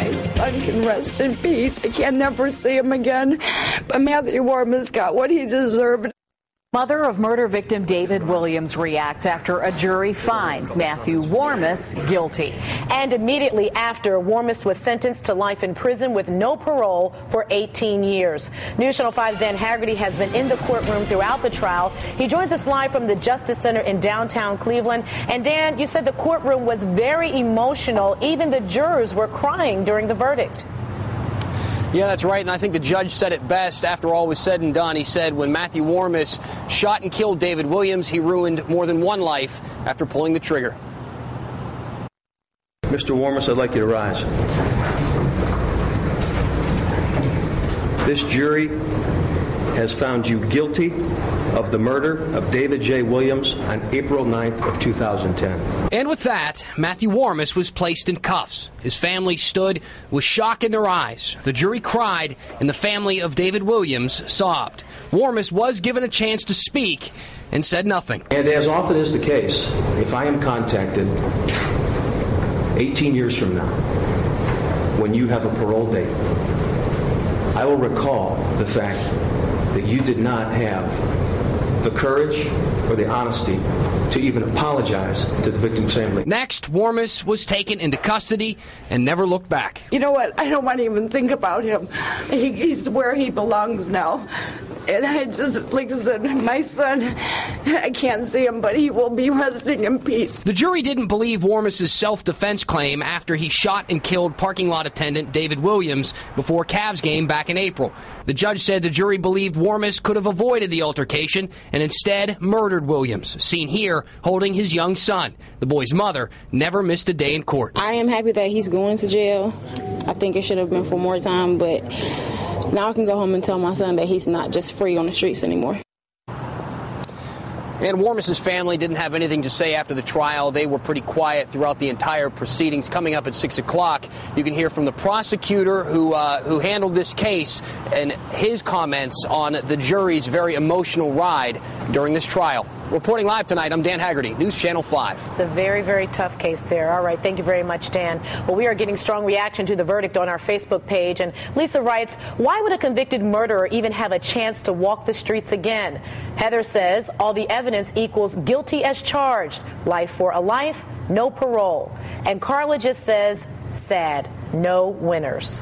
my son can rest in peace. I can never see him again. But Matthew Warmus got what he deserved. Mother of murder victim David Williams reacts after a jury finds Matthew Warmus guilty. And immediately after, Warmus was sentenced to life in prison with no parole for 18 years. News Channel 5's Dan Haggerty has been in the courtroom throughout the trial. He joins us live from the Justice Center in downtown Cleveland. And Dan, you said the courtroom was very emotional. Even the jurors were crying during the verdict. Yeah, that's right, and I think the judge said it best after all was said and done. He said when Matthew Warmus shot and killed David Williams, he ruined more than one life after pulling the trigger. Mr. Warmus, I'd like you to rise. This jury has found you guilty of the murder of David J. Williams on April 9th of 2010. And with that, Matthew Warmus was placed in cuffs. His family stood with shock in their eyes. The jury cried, and the family of David Williams sobbed. Warmus was given a chance to speak and said nothing. And as often is the case, if I am contacted 18 years from now, when you have a parole date, I will recall the fact that you did not have the courage or the honesty to even apologize to the victim's family. Next, Warmus was taken into custody and never looked back. You know what? I don't want to even think about him. He's where he belongs now. And I just, like I said, my son, I can't see him, but he will be resting in peace. The jury didn't believe Warmus' self-defense claim after he shot and killed parking lot attendant David Williams before Cavs game back in April. The judge said the jury believed Warmus could have avoided the altercation and instead murdered Williams, seen here holding his young son. The boy's mother never missed a day in court. I am happy that he's going to jail. I think it should have been for more time, but now I can go home and tell my son that he's not just free on the streets anymore. And Warmus' family didn't have anything to say after the trial. They were pretty quiet throughout the entire proceedings. Coming up at 6 o'clock, you can hear from the prosecutor who handled this case and his comments on the jury's very emotional ride during this trial. Reporting live tonight, I'm Dan Haggerty, News Channel 5. It's a very, very tough case there. All right, thank you very much, Dan. Well, we are getting strong reaction to the verdict on our Facebook page. And Lisa writes, why would a convicted murderer even have a chance to walk the streets again? Heather says, all the evidence equals guilty as charged. Life for a life, no parole. And Carla just says, sad, no winners.